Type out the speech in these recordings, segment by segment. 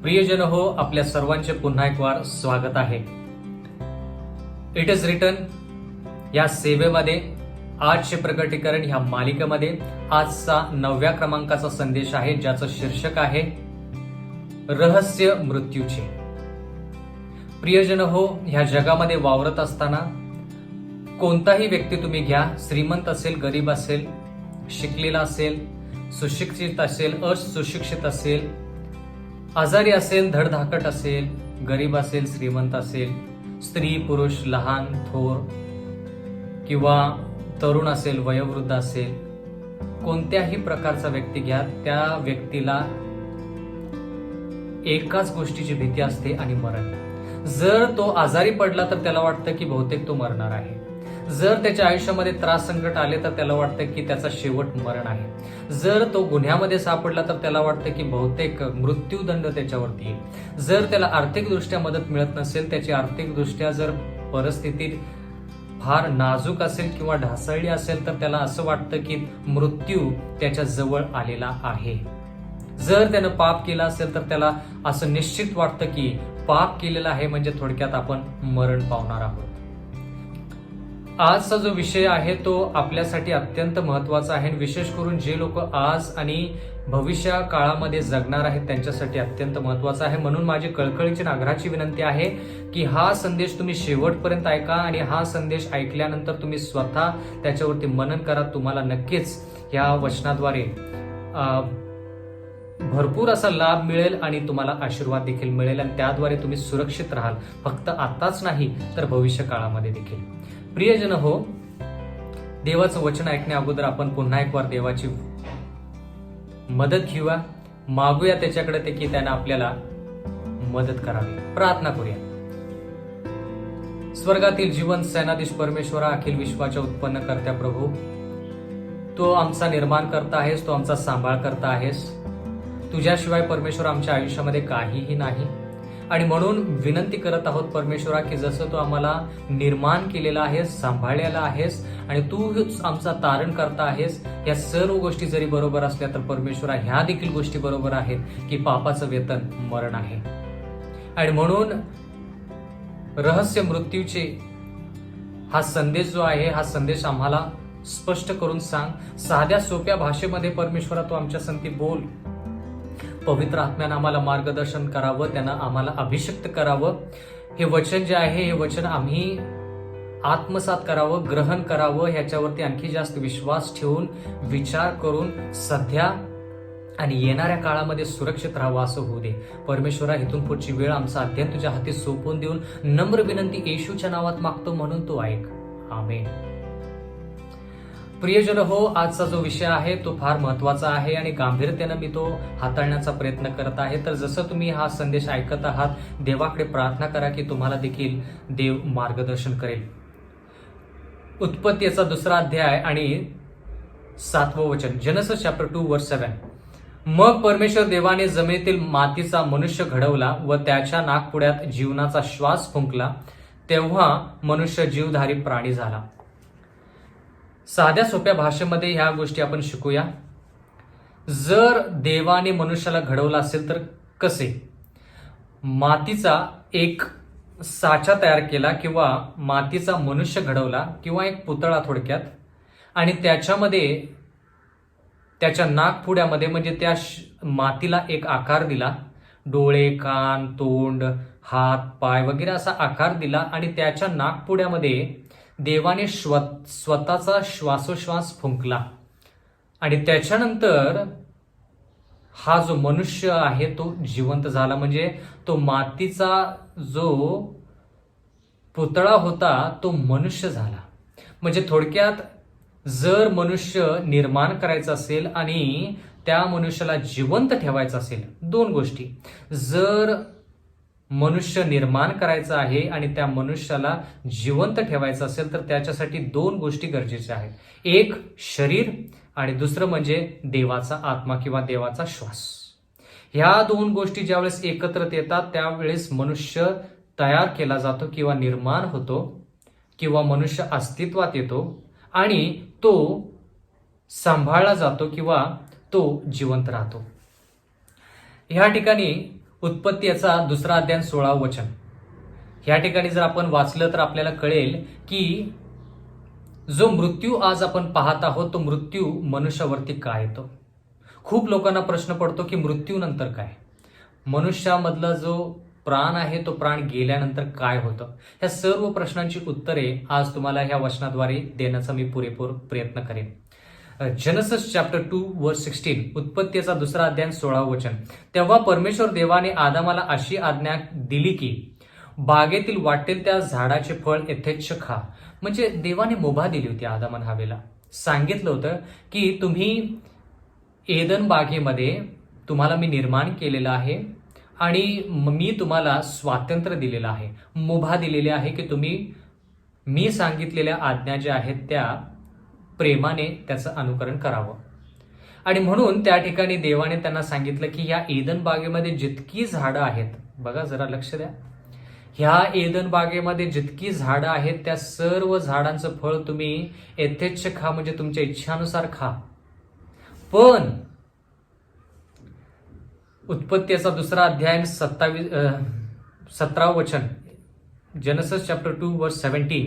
प्रियजन हो, आपल्या सर्वांचे पुन्हा एक वार स्वागत आहे. इट इज रिटन या सेवेमध्ये आजचे प्रकटीकरण ह्या मालिकेमध्ये आजचा 9व्या क्रमांकाचा संदेश आहे, ज्याचं शीर्षक आहे रहस्य मृत्यूचे. प्रियजन हो, ह्या जगामध्ये वावरत असताना कोणताही व्यक्ती तुम्ही घ्या, श्रीमंत असेल, गरीब असेल, शिकलेला असेल, सुशिक्षित असेल, असुशिक्षित असेल, आजारी असेल, धडधाकट असेल, गरीब असेल, श्रीमंत असेल, स्त्री पुरुष, लहान थोर किंवा तरुण असेल, वयोवृद्ध असेल, कोणत्याही प्रकारचा व्यक्ती घ्या, त्या व्यक्तीला एकाच गोष्टीची भीती असते आणि मरण. जर तो आजारी पडला तर त्याला वाटतं की बहुतेक तो मरणार आहे. जर त्याच्या आयुष्यामध्ये त्रास संकट आले तर त्याला वाटतं की त्याचा शेवट मरण आहे. जर तो गुन्ह्यामध्ये सापडला तर त्याला वाटतं की बहुतेक मृत्यूदंड त्याच्यावरती येईल. जर त्याला आर्थिकदृष्ट्या मदत मिळत नसेल, त्याची आर्थिकदृष्ट्या जर परिस्थिती फार नाजूक असेल किंवा ढासळली असेल, तर त्याला असं वाटतं की मृत्यू त्याच्या जवळ आलेला आहे. जर त्यानं पाप केलं असेल तर त्याला असं निश्चित वाटतं की पाप केलेलं आहे म्हणजे थोडक्यात आपण मरण पावणार आहोत. आजचा जो विषय आहे तो आपल्यासाठी अत्यंत महत्वाचा आहे. विशेष करून जे लोक आज आणि भविष्य काळामध्ये जगणार आहेत त्यांच्यासाठी अत्यंत महत्वाचा आहे. म्हणून माझी कळकळीची आग्रहाची विनंती आहे की हा संदेश तुम्ही शेवटपर्यंत ऐका आणि हा संदेश ऐकल्यानंतर तुम्ही स्वतः त्याच्यावरती मनन करा. तुम्हाला नक्कीच या वचनाद्वारे भरपूर असा लाभ मिळेल आणि तुम्हाला आशीर्वाद देखील मिळेल आणि त्याद्वारे तुम्ही सुरक्षित राहाल, फक्त आताच नाही तर भविष्य काळामध्ये देखील. प्रियजन हो, देवाचं वचन ऐकण्या अगोदर आपण पुन्हा एक वार देवाची मदत घेऊया, मागूया त्याच्याकडे ते की त्यानं आपल्याला मदत करावी. प्रार्थना करूया. स्वर्गातील जीवन सेनाधीश परमेश्वरा, अखिल विश्वाच्या उत्पन्न करत्या प्रभू, तो आमचा निर्माण करता आहेस, तो आमचा सांभाळ करता आहेस. तुझ्याशिवाय परमेश्वर आमच्या आयुष्यामध्ये काहीही नाही आणि म्हणून विनंती करत आहोत परमेश्वरा की जसं तू आम्हाला निर्माण केलेलं आहेस, सांभाळलेला आहेस आणि तू आमचा तारण करता आहेस, या सर्व गोष्टी जरी बरोबर असल्या तर परमेश्वरा ह्या देखील गोष्टी बरोबर आहेत की पापाचं वेतन मरण आहे. आणि म्हणून रहस्य मृत्यूचे हा संदेश जो आहे, हा संदेश आम्हाला स्पष्ट करून सांग. साध्या सोप्या भाषेमध्ये परमेश्वरा तू आमच्या संगती बोल. पवित्र आत्म्यानं आम्हाला मार्गदर्शन करावं, त्यानं आम्हाला अभिषिक्त करावं. हे वचन जे आहे हे वचन आम्ही आत्मसात करावं, ग्रहण करावं, ह्याच्यावरती आणखी जास्त विश्वास ठेवून विचार करून सध्या आणि येणाऱ्या काळामध्ये सुरक्षित राहावं असं होऊ दे. परमेश्वरा, इथून पुढची वेळ आमचा अध्ययन तुझ्या हाती सोपवून देऊन नम्र विनंती येशूच्या नावात मागतो, म्हणून तू ऐक. आमेन. प्रियजन हो, आजचा जो विषय आहे तो फार महत्वाचा आहे आणि गांभीर्याने मी तो हाताळण्याचा प्रयत्न करत आहे. तर जसं तुम्ही हा संदेश ऐकत आहात, देवाकडे प्रार्थना करा की तुम्हाला देखील देव मार्गदर्शन करेल. उत्पत्तीचा 2रा अध्याय आणि 7वं वचन, जेनेसिस चॅप्टर 2 वर्स 7. मग परमेश्वर देवाने जमिनीतील मातीचा मनुष्य घडवला व त्याच्या नाकपुड्यात जीवनाचा श्वास फुंकला, तेव्हा मनुष्य जीवधारी प्राणी झाला. साध्या सोप्या भाषेमध्ये ह्या गोष्टी आपण शिकूया. जर देवाने मनुष्याला घडवलं असेल तर कसे? मातीचा एक साचा तयार केला किंवा मातीचा मनुष्य घडवला किंवा एक पुतळा थोडक्यात, आणि त्याच्यामध्ये त्याच्या नाकपुड्यामध्ये म्हणजे त्या मातीला एक आकार दिला. डोळे, कान, तोंड, हात, पाय वगैरे असा आकार दिला आणि त्याच्या नाकपुड्यामध्ये देवाने स्वतःचा श्वासोश्वास फुंकला आणि त्याच्यानंतर हा जो मनुष्य आहे तो जिवंत झाला. म्हणजे तो मातीचा जो पुतळा होता तो मनुष्य झाला. म्हणजे थोडक्यात जर मनुष्य निर्माण करायचं असेल आणि त्या मनुष्याला जिवंत ठेवायचं असेल, 2 गोष्टी. जर मनुष्य निर्माण करायचा आहे आणि त्या मनुष्याला जिवंत ठेवायचं असेल तर त्याच्यासाठी 2 गोष्टी गरजेच्या आहेत. एक शरीर आणि दुसरं म्हणजे देवाचा आत्मा किंवा देवाचा श्वास. ह्या 2 गोष्टी ज्यावेळेस एकत्रित येतात त्यावेळेस मनुष्य तयार केला जातो किंवा निर्माण होतो किंवा मनुष्य अस्तित्वात येतो आणि तो सांभाळला जातो किंवा तो जिवंत राहतो. ह्या ठिकाणी उत्पत्ती याचा 2 अध्याय 16 वचन. या ठिकाणी जर आपण वाचलं तर आपल्याला कळेल की जो मृत्यू आज आपण पाहत आहोत तो मृत्यू मनुष्यावरती काय येतो. खूप लोकांना प्रश्न पडतो की मृत्यू नंतर काय, मनुष्यामधला जो प्राण आहे तो प्राण गेल्यानंतर काय होतं. ह्या सर्व प्रश्नांची उत्तरे आज तुम्हाला ह्या वचनाद्वारे देण्याचा मी पुरेपूर प्रयत्न करेन. जेनेसिस चॅप्टर 2 वर्स 16, उत्पत्तीचा 2 अध्याय 16 वचन. तेव्हा परमेश्वर देवाने आदामाला अशी आज्ञा दिली की बागेतील वाटेल त्या झाडाचे फळ यथेच्छ खा. म्हणजे देवाने मुभा दिली होती आदाम हवेला. सांगितलं होतं की तुम्ही एदन बागेमध्ये तुम्हाला मी निर्माण केलेलं आहे आणि मी तुम्हाला स्वातंत्र्य दिलेलं आहे, मुभा दिलेली आहे की तुम्ही मी सांगितलेल्या आज्ञा ज्या आहेत त्या प्रेमाने त्याचं अनुकरण करावं. आणि म्हणून त्या ठिकाणी देवाने त्यांना सांगितलं की या एदन बागेमध्ये जितकी झाडं आहेत, बघा जरा लक्ष द्या, ह्या एदन बागेमध्ये जितकी झाडं आहेत त्या सर्व झाडांचं फळ तुम्ही यथेच्छ खा, म्हणजे तुमच्या इच्छानुसार खा. पण उत्पत्तीचा 2 अध्याय 17 वचन, जेनेसिस चॅप्टर 2 वर्स 17.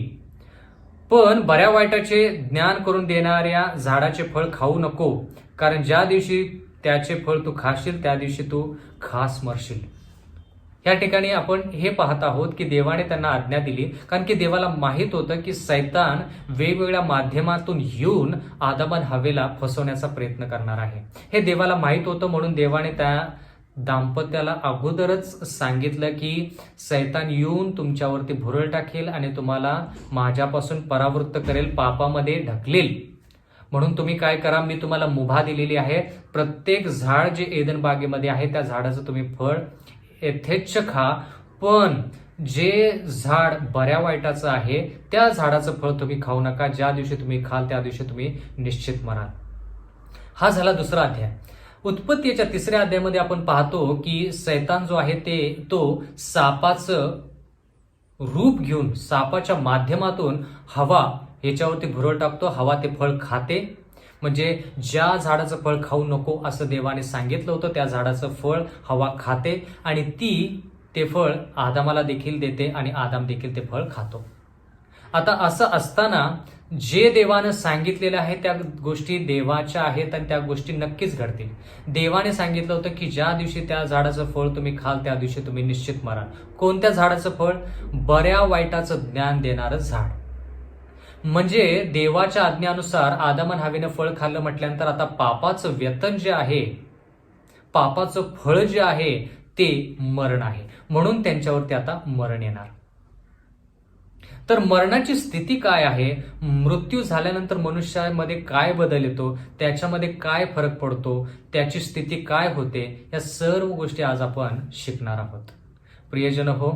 पण बऱ्या वाईटाचे ज्ञान करून देणाऱ्या झाडाचे फळ खाऊ नको, कारण ज्या दिवशी त्याचे फळ तू खाशील त्या दिवशी तू खास मरशील. या ठिकाणी आपण हे पाहत आहोत की देवाने त्यांना आज्ञा दिली, कारण की देवाला माहित होतं की सैतान वेगवेगळ्या माध्यमातून येऊन आदाम हवेला फसवण्याचा प्रयत्न करणार आहे. हे देवाला माहित होतं, म्हणून देवाने त्या दाम्पत्याला अगोदरच सांगितलं की सैतान येऊन तुमच्यावरती भुरळ टाकेल आणि तुम्हाला माझ्यापासून परावृत्त करेल, पापामध्ये ढकलेल. म्हणून तुम्ही काय करा, मी तुम्हाला मुभा दिलेली आहे, प्रत्येक झाड जे एदन बागेमध्ये आहे त्या झाडाचं तुम्ही फळ यथेच्छ खा, पण जे झाड बऱ्या वाईटाचं आहे त्या झाडाचं फळ तुम्ही खाऊ नका, ज्या दिवशी तुम्ही खाल त्या दिवशी तुम्ही निश्चित मराल. हा झाला 2 अध्याय. उत्पत्तीच्या 3 अध्यायामध्ये आपण पाहतो की सैतान जो आहे तो सापाचं रूप घेऊन सापाच्या माध्यमातून हवा याच्यावरती भुरळ टाकतो, हवा ते फळ खाते. म्हणजे ज्या झाडाचं फळ खाऊ नको असं देवाने सांगितलं होतं त्या झाडाचं फळ हवा खाते आणि ते फळ आदामाला देखील देते आणि आदाम देखील ते फळ खातो. आता असं असताना जे देवानं सांगितलेलं आहे त्या गोष्टी देवाच्या आहेत आणि त्या गोष्टी नक्कीच घडतील. देवाने सांगितलं होतं की ज्या दिवशी त्या झाडाचं फळ तुम्ही खाल त्या दिवशी तुम्ही निश्चित मराल. कोणत्या झाडाचं फळ? बऱ्या वाईटाचं ज्ञान देणारं झाड. म्हणजे देवाच्या आज्ञेनुसार आदाम आणि हव्वेनं फळ खाल्लं म्हटल्यानंतर आता पापाचं व्यसन जे आहे, पापाचं फळ जे आहे ते मरण आहे, म्हणून त्यांच्यावरती आता मरण येणार. तर मरणाची स्थिती काय आहे, मृत्यू झाल्यानंतर मनुष्यामध्ये काय बदल येतो, त्याच्यामध्ये काय फरक पडतो, त्याची स्थिती काय होते, या सर्व गोष्टी आज आपण शिकणार आहोत. प्रियजन हो,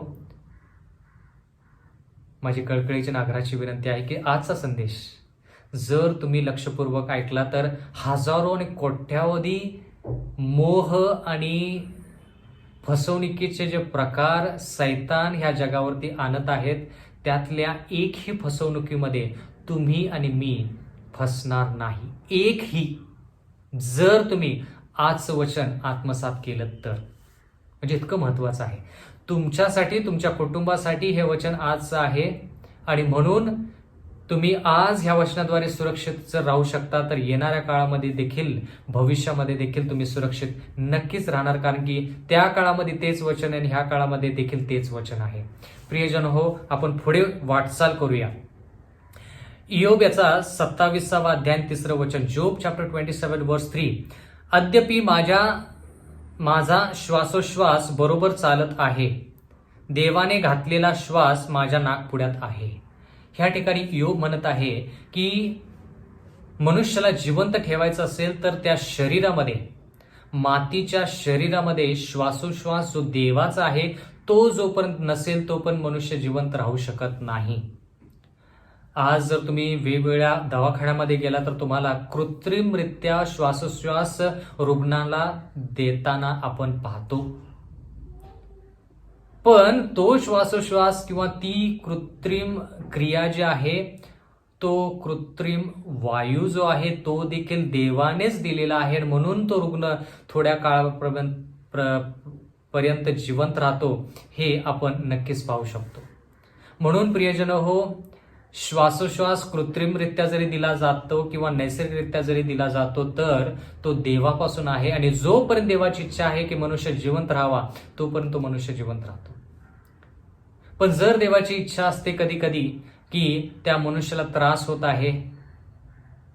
माझी कळकळीची नागराची विनंती आहे की आजचा संदेश जर तुम्ही लक्षपूर्वक ऐकला तर हजारो आणि कोट्यावधी मोह आणि फसवणुकीचे जे प्रकार सैतान ह्या जगावरती आणत आहेत त्यातल्या एकही फसवणुकीमध्ये तुम्ही आणि मी फसणार नाही. एकही, जर तुम्ही आजचं वचन आत्मसात केलं तर. म्हणजे इतकं महत्वाचं आहे तुमच्यासाठी, तुमच्या कुटुंबासाठी हे वचन आजचं आहे. आणि म्हणून तुम्ही आज ह्या वचनाद्वारे सुरक्षित जर राहू शकता तर येणाऱ्या काळामध्ये देखील, भविष्यामध्ये देखील तुम्ही सुरक्षित नक्कीच राहणार, कारण की त्या काळामध्ये तेच वचन आहे आणि ह्या काळामध्ये देखील तेच वचन आहे. प्रियजन हो, आपण पुढे वाटचाल करूया. इयोब याचा 27वा अध्याय 3 वचन, जोब चॅप्टर 27 वर्स 3. अद्यापि माझा श्वासोश्वास बरोबर चालत आहे, देवाने घातलेला श्वास माझ्या नाकपुड्यात आहे. ह्या ठिकाणी इयोब म्हणत आहे की मनुष्याला जिवंत ठेवायचं असेल तर त्या शरीरामध्ये, मातीच्या शरीरामध्ये श्वासोश्वास जो देवाचा आहे तो जोपर्यंत नसेल तोपर्यंत मनुष्य जिवंत राहू शकत नाही. आज जर तुम्ही वेगवेगळ्या दवाखान्यामध्ये गेला तर तुम्हाला कृत्रिमरित्या श्वासोश्वास रुग्णाला देताना आपण पाहतो. पण तो श्वासोश्वास किंवा ती कृत्रिम क्रिया जी आहे, तो कृत्रिम वायू जो आहे तो देखील देवानेच दिलेला आहे. म्हणून तो रुग्ण थोड्या काळापर्यंत पर्यंत जिवंत राहतो हे आपण नक्कीच पाहू शकतो. म्हणून प्रियजन हो, श्वासोश्वास कृत्रिमरित्या जरी दिला जातो किंवा नैसर्गिकरित्या जरी दिला जातो तर तो देवापासून आहे, आणि जोपर्यंत देवाची इच्छा आहे की मनुष्य जिवंत राहावा तोपर्यंत तो मनुष्य जिवंत राहतो. पण जर देवाची इच्छा असते कधी कधी की त्या मनुष्याला त्रास होत आहे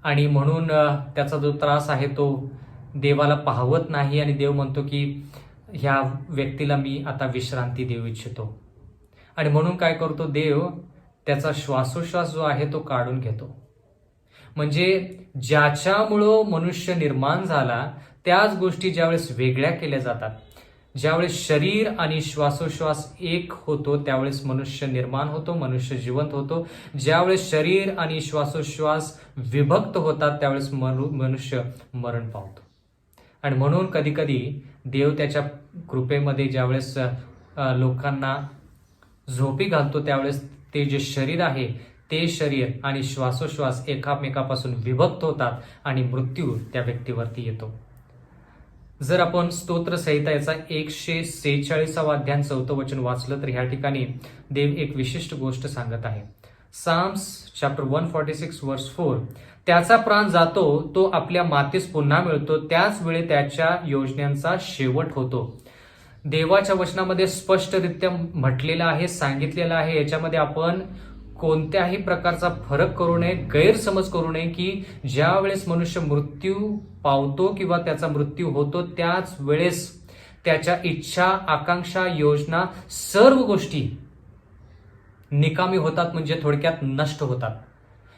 आणि म्हणून त्याचा जो त्रास आहे तो देवाला पाहवत नाही, आणि देव म्हणतो की ह्या व्यक्तीला मी आता विश्रांती देऊ इच्छितो, आणि म्हणून काय करतो देव, त्याचा श्वासोश्वास जो आहे तो काढून घेतो. म्हणजे ज्याच्यामुळं मनुष्य निर्माण झाला त्याच गोष्टी ज्यावेळेस वेगळ्या केल्या जातात, ज्यावेळेस शरीर आणि श्वासोश्वास एक होतो त्यावेळेस मनुष्य निर्माण होतो, मनुष्य जिवंत होतो. ज्यावेळेस शरीर आणि श्वासोश्वास विभक्त होतात त्यावेळेस मनुष्य मरण पावतो. आणि म्हणून कधी कधी देव त्याच्या कृपेमध्ये ज्यावेळेस लोकांना झोपी घालतो त्यावेळेस ते जे शरीर आहे ते शरीर आणि श्वासोश्वास एकामेकापासून विभक्त होतात आणि मृत्यू त्या व्यक्तीवरती येतो. जर आपण स्तोत्र संहिता याचा 146वा अध्याय 4 वचन वाचलं तर ह्या ठिकाणी देव एक विशिष्ट गोष्ट सांगत आहे. साम्स चॅप्टर 146 वर्स 4, त्याचा प्राण जातो तो आपल्या मातीस पुन्हा मिळतो, त्याच वेळी त्याच्या योजनांचा शेवट होतो. देवाच्या वचनामध्ये स्पष्टरित्या म्हटलेलं आहे, सांगितलेलं आहे. याच्यामध्ये आपण कोणत्याही प्रकारचा फरक करू नये, गैरसमज करू नये की ज्या वेळेस मनुष्य मृत्यू पावतो किंवा त्याचा मृत्यू होतो त्याच वेळेस त्याच्या इच्छा, आकांक्षा, योजना सर्व गोष्टी निकामी होतात, म्हणजे थोडक्यात नष्ट होतात.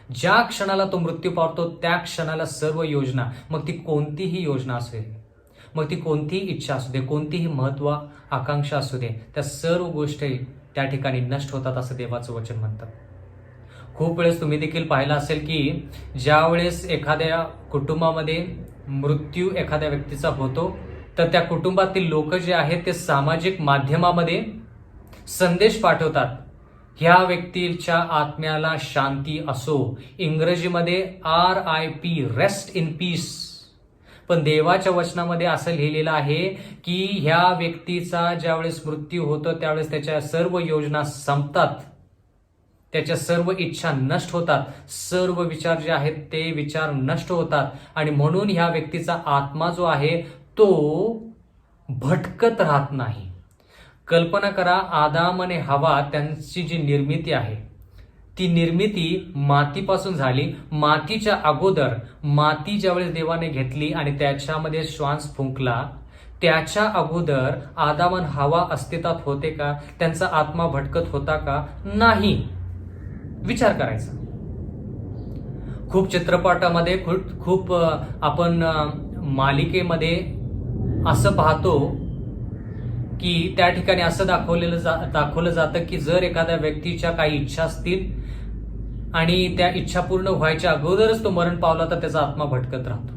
ज्या क्षणाला तो मृत्यू पावतो त्या क्षणाला सर्व योजना, मग ती कोणतीही योजना असेल, मग ती कोणतीही इच्छा असू दे, कोणतीही महत्व आकांक्षा असू दे, त्या सर्व गोष्टी त्या ठिकाणी नष्ट होतात असं देवाचं वचन म्हणतात. खूप वेळेस तुम्ही देखील पाहिलं असेल की ज्या वेळेस एखाद्या कुटुंबामध्ये मृत्यू एखाद्या व्यक्तीचा होतो तर त्या कुटुंबातील लोक जे आहेत ते सामाजिक माध्यमामध्ये संदेश पाठवतात, ह्या व्यक्तीच्या आत्म्याला शांती असो, इंग्रजीमध्ये RIP, रेस्ट इन पीस. पण देवाच्या वचनामध्ये असं लिहिलेलं आहे की ह्या व्यक्तीचा ज्यावेळेस मृत्यू होतो त्यावेळेस त्याच्या सर्व योजना संपतात, त्याच्या सर्व इच्छा नष्ट होतात, सर्व विचार जे आहेत ते विचार नष्ट होतात, आणि म्हणून ह्या व्यक्तीचा आत्मा जो आहे तो भटकत राहत नाही. कल्पना करा, आदाम आणि हवा त्यांची जी निर्मिती आहे ती निर्मिती मातीपासून झाली. मातीच्या अगोदर माती ज्यावेळेस देवाने घेतली आणि त्याच्यामध्ये श्वास फुंकला, त्याच्या अगोदर आदाम आणि हवा अस्तित्वात होते का? त्यांचा आत्मा भटकत होता का? नाही. विचार करायचा. खूप चित्रपटामध्ये खूप आपण मालिकेमध्ये असं पाहतो की त्या ठिकाणी असं दाखवलं जातं की जर एखाद्या व्यक्तीच्या काही इच्छा असतील आणि त्या इच्छा पूर्ण व्हायच्या अगोदरच तो मरण पावला तर त्याचा आत्मा भटकत राहतो.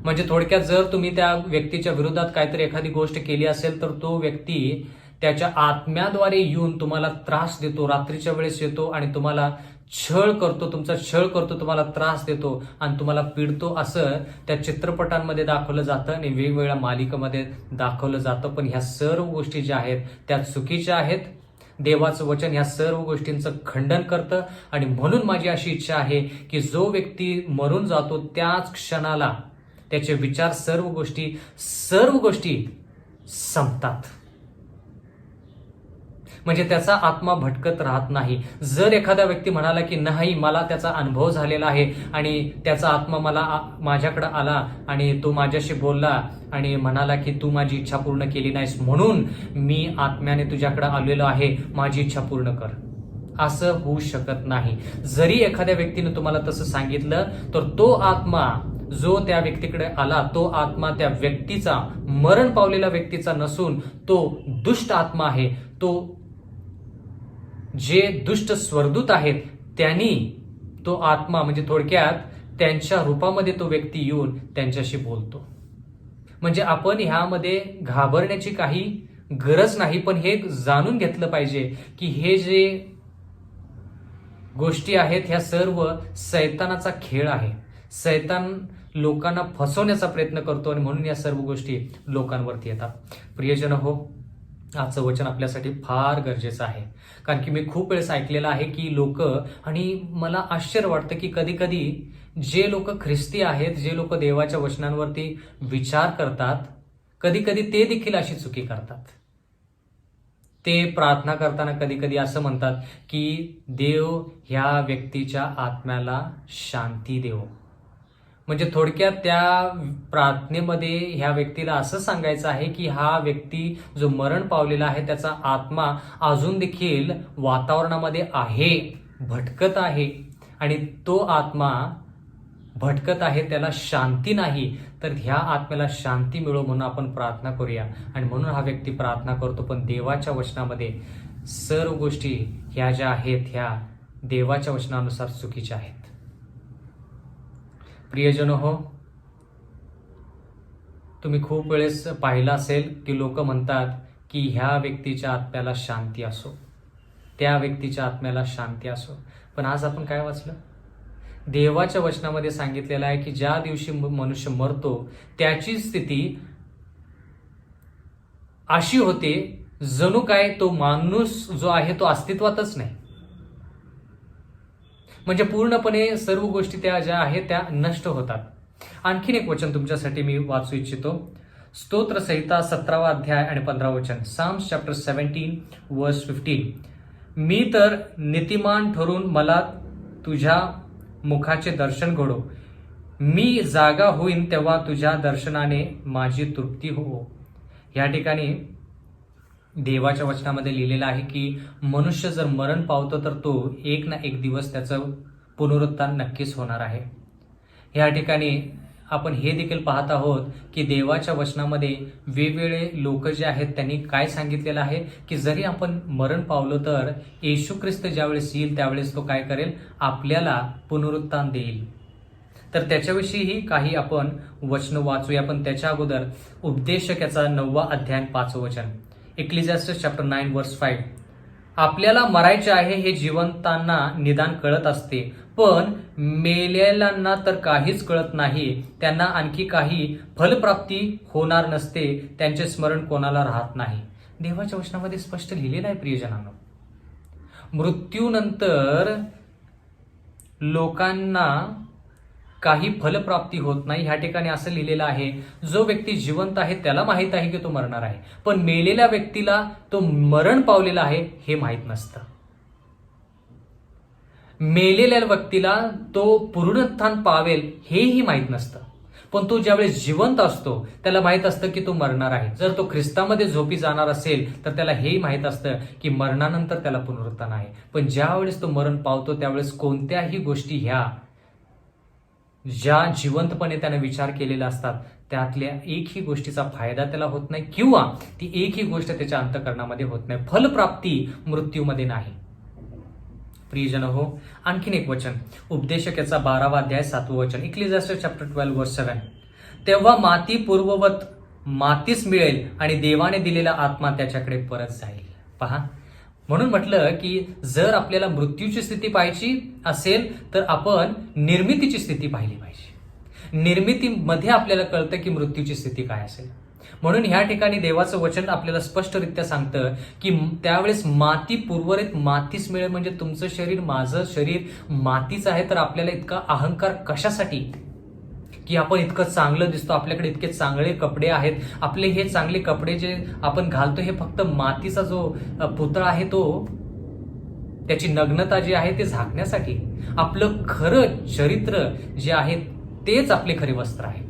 म्हणजे थोडक्यात जर तुम्ही त्या व्यक्तीच्या विरोधात काहीतरी एखादी गोष्ट केली असेल तर तो व्यक्ती त्याच्या आत्म्याद्वारे येऊन तुम्हाला त्रास देतो, रात्रीच्या वेळेस येतो आणि तुम्हाला छळ करतो, तुमचा छळ करतो, तुम्हाला त्रास देतो आणि तुम्हाला पिडतो, असं त्या चित्रपटांमध्ये दाखवलं जातं आणि वेगवेगळ्या मालिकांमध्ये दाखवलं जातं. पण ह्या सर्व गोष्टी ज्या आहेत त्या चुकीच्या आहेत. देवाचं वचन ह्या सर्व गोष्टींचं खंडन करतं, आणि म्हणून माझी अशी इच्छा आहे की जो व्यक्ती मरून जातो त्याच क्षणाला त्याचे विचार, सर्व गोष्टी संपतात, म्हणजे त्याचा आत्मा भटकत राहत नाही. जर एखादा व्यक्ती म्हणाला की नाही, मला त्याचा अनुभव झालेला आहे आणि त्याचा आत्मा माझ्याकडे आला आणि तो माझ्याशी बोलला आणि म्हणाला की तू माझी इच्छा पूर्ण केली नाहीस म्हणून मी आत्म्याने तुझ्याकडे आलेलो आहे, माझी इच्छा पूर्ण कर, असं होऊ शकत नाही. जरी एखाद्या व्यक्तीने तुम्हाला तसं सांगितलं तर तो आत्मा जो त्या व्यक्तीकडे आला तो आत्मा त्या व्यक्तीचा, मरण पावलेल्या व्यक्तीचा नसून तो दुष्ट आत्मा आहे. तो जे दुष्ट स्वर्गदूत आहेत त्यांनी तो आत्मा, म्हणजे थोडक्यात त्यांच्या रूपामध्ये तो व्यक्ती येऊन त्यांच्याशी बोलतो. म्हणजे आपण ह्यामध्ये घाबरण्याची काही गरज नाही, पण हे जाणून घेतलं पाहिजे की हे जे गोष्टी आहेत ह्या सर्व सैतानाचा खेळ आहे. सैतान लोकांना फसवण्याचा प्रयत्न करतो आणि म्हणून या सर्व गोष्टी लोकांवरती येतात. प्रियजन हो, आजचं वचन आपल्यासाठी फार गरजेचं आहे. कारण की मी खूप वेळेस ऐकलेलं आहे की लोक, आणि मला आश्चर्य वाटतं की कधी कधी जे लोक ख्रिस्ती आहेत, जे लोक देवाच्या वचनांवरती विचार करतात, कधी कधी ते देखील अशी चुकी करतात. ते प्रार्थना करताना कधी कधी असं म्हणतात की देव ह्या व्यक्तीच्या आत्म्याला शांती देव. म्हणजे थोडक्यात त्या प्रार्थनेमध्ये ह्या व्यक्तीला असं सांगायचं आहे की हा व्यक्ती जो मरण पावलेला आहे त्याचा आत्मा अजून देखील वातावरणामध्ये आहे, भटकत आहे, आणि तो आत्मा भटकत आहे, त्याला शांती नाही. तर ह्या आत्म्याला शांती मिळो म्हणून आपण प्रार्थना करूया. आणि म्हणून हा व्यक्ती प्रार्थना करतो. पण देवाच्या वचनामध्ये सर्व गोष्टी ह्या ज्या आहेत ह्या देवाच्या वचनानुसार चुकीच्या आहेत. प्रियजन हो, तुम्ही खूप वेळेस पाहिलं असेल की लोक म्हणतात की ह्या व्यक्तीच्या आत्म्याला शांती असो, त्या व्यक्तीच्या आत्म्याला शांती असो. पण आज आपण काय वाचलं? देवाच्या वचनामध्ये सांगितलेलं आहे की ज्या दिवशी मनुष्य मरतो त्याची स्थिती अशी होते जणू काय तो माणूस जो आहे तो अस्तित्वातच नाही. म्हणजे पूर्णपणे सर्व गोष्टी त्या ज्या आहेत त्या नष्ट होतात. आणखीन एक वचन तुमच्यासाठी मी वाचू इच्छितो. स्तोत्र संहिता 17 अध्याय आणि 15 वचन. साम्स चॅप्टर 17 वर्स 15. मी तर नीतिमान ठरून मला तुझ्या मुखाचे दर्शन घडो. मी जागा होईन तेव्हा तुझ्या दर्शनाने माझी तृप्ती हो. या ठिकाणी देवाच्या वचनामध्ये लिहिलेलं आहे की मनुष्य जर मरण पावतो तर तो एक ना एक दिवस त्याचं पुनरुत्थान नक्कीच होणार आहे. या ठिकाणी आपण हे देखील पाहत आहोत की देवाच्या वचनामध्ये वेगवेगळे लोक जे आहेत त्यांनी काय सांगितलेलं आहे की जरी आपण मरण पावलो तर येशू ख्रिस्त ज्यावेळेस येईल त्यावेळेस तो काय करेल, आपल्याला पुनरुत्थान देईल. तर त्याच्याविषयीही काही आपण वचन वाचूया. पण त्याच्या अगोदर उपदेशक याचा 9 अध्याय 5 वचन. इक्लेसियास्टेस चॅप्टर 9 वर्स 5. आपल्याला मरायचे आहे हे जिवंतांना निदान कळत असते, पण मेलेल्यांना तर काहीच कळत नाही. त्यांना आणखी काही फलप्राप्ती होणार नसते, त्यांचे स्मरण कोणाला राहत नाही. देवाच्या वचनामध्ये स्पष्ट लिहिलेलं आहे प्रियजनांनो, मृत्यूनंतर लोकांना काही फलप्राप्ती होत नाही. ह्या ठिकाणी असं लिहिलेलं आहे, जो व्यक्ती जिवंत आहे त्याला माहित आहे की तो मरणार आहे, पण मेलेल्या व्यक्तीला तो मरण पावलेला आहे हे माहीत नसतं. मेलेल्या व्यक्तीला तो पुनरुत्थान पावेल हेही माहीत नसतं. पण तो ज्यावेळेस जिवंत असतो त्याला माहीत असतं की तो मरणार आहे. जर तो ख्रिस्तामध्ये झोपी जाणार असेल तर त्याला हेही माहीत असतं की मरणानंतर त्याला पुनरुत्थान आहे. पण ज्यावेळेस तो मरण पावतो त्यावेळेस कोणत्याही गोष्टी ह्या ज्या जिवंतपणे त्याने विचार केलेल्या असतात त्यातल्या एकही गोष्टीचा फायदा त्याला होत नाही, किंवा ती एकही गोष्ट त्याच्या अंतःकरणामध्ये होत नाही. फलप्राप्ती मृत्यूमध्ये नाही. प्रियजन हो, आणखीन एक वचन. उपदेशक याचा 12 अध्याय 7 वचन. इक्लेसियास्टेस चॅप्टर 12 वर्स 7. तेव्हा माती पूर्ववत मातीच मिळेल आणि देवाने दिलेला आत्मा त्याच्याकडे परत जाईल. पहा, म्हणून म्हटलं की जर आपल्याला मृत्यूची स्थिती पाहायची असेल तर आपण निर्मितीची स्थिती पाहिली पाहिजे. निर्मितीमध्ये आपल्याला कळतं की मृत्यूची स्थिती काय असेल. म्हणून ह्या ठिकाणी देवाचं वचन आपल्याला स्पष्टरित्या सांगतं की त्यावेळेस माती पूर्वरित मातीच मिळेल. म्हणजे तुमचं शरीर, माझं शरीर मातीच आहे, तर आपल्याला इतका अहंकार कशासाठी की आपण इतकं चांगलं दिसतो, आपल्याकडे इतके चांगले कपडे आहेत, आपले हे चांगले कपडे जे आपण घालतो हे फक्त मातीचा जो पुतळा आहे तो, त्याची नग्नता जी आहे ते झाकण्यासाठी. आपलं खरं चरित्र जे आहे तेच आपले खरे वस्त्र आहेत.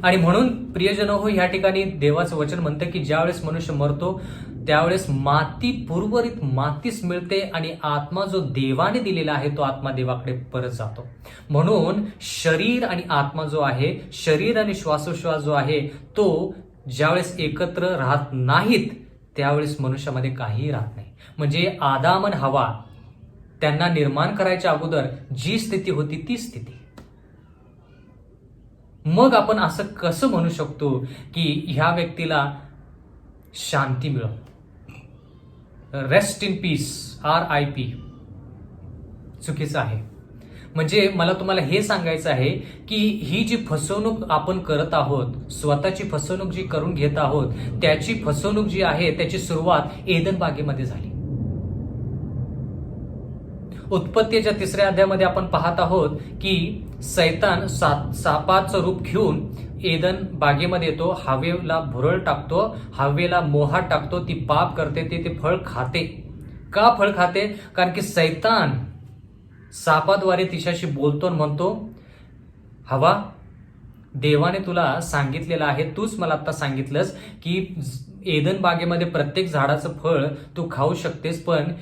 आणि म्हणून प्रियजन हो, ह्या ठिकाणी देवाचं वचन म्हणतं की ज्यावेळेस मनुष्य मरतो त्यावेळेस माती पूर्वरित मातीच मिळते आणि आत्मा जो देवाने दिलेला आहे तो आत्मा देवाकडे परत जातो. म्हणून शरीर आणि आत्मा जो आहे, शरीर आणि श्वासोश्वास जो आहे तो ज्यावेळेस एकत्र राहत नाहीत त्यावेळेस मनुष्यामध्ये काहीही राहत नाही. म्हणजे आदाम आणि हवा त्यांना निर्माण करायच्या अगोदर जी स्थिती होती ती स्थिती. मग आपण असं कसं म्हणू शकतो की ह्या व्यक्तीला शांती मिळो, रेस्ट इन पीस, RIP, चुकीचं आहे. म्हणजे मला तुम्हाला हे सांगायचं आहे की ही जी फसवणूक आपण करत आहोत, स्वतःची फसवणूक जी करून घेत आहोत, त्याची फसवणूक जी आहे त्याची सुरुवात एदन बागेमध्ये झाली. उत्पत्तीच्या 3ऱ्या अध्यायामध्ये आपण पाहत आहोत की सैतान सापाचं रूप घेऊन एदन बागेमध्ये येतो, हवेला भुरळ टाकतो, हवेला मोहात टाकतो, ती पाप करते, ते फळ खाते. का फळ खाते? कारण की सैतान सापाद्वारे तिच्याशी बोलतो आणि म्हणतो, हवा, देवाने तुला सांगितलेलं आहे, तूच मला आता सांगितलंस की एदन बागेमध्ये प्रत्येक झाडाचं फळ तू खाऊ शकतेस, पण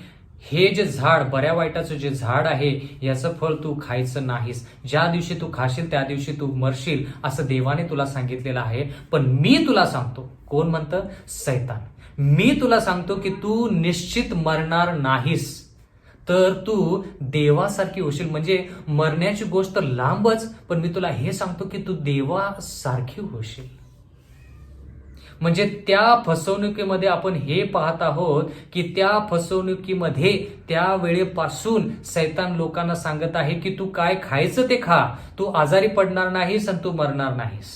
हे जे झाड, बऱ्या वाईटाचं जे झाड आहे, याचं फळ तू खायचं नाहीस. ज्या दिवशी तू खाशील त्या दिवशी तू मरशील, असं देवाने तुला सांगितलेलं आहे. पण मी तुला सांगतो, कोण म्हणतं? सैतान. मी तुला सांगतो की तू निश्चित मरणार नाहीस, तर तू देवासारखी होशील. म्हणजे मरण्याची गोष्ट लांबच, पण मी तुला हे सांगतो की तू देवासारखी होशील. म्हणजे त्या फसवणुकीमध्ये आपण हे पाहत आहोत की त्या फसवणुकीमध्ये त्या वेळेपासून सैतान लोकांना सांगत आहे की तू काय खायचं ते खा, तू आजारी पडणार नाहीस आणि तू मरणार नाहीस.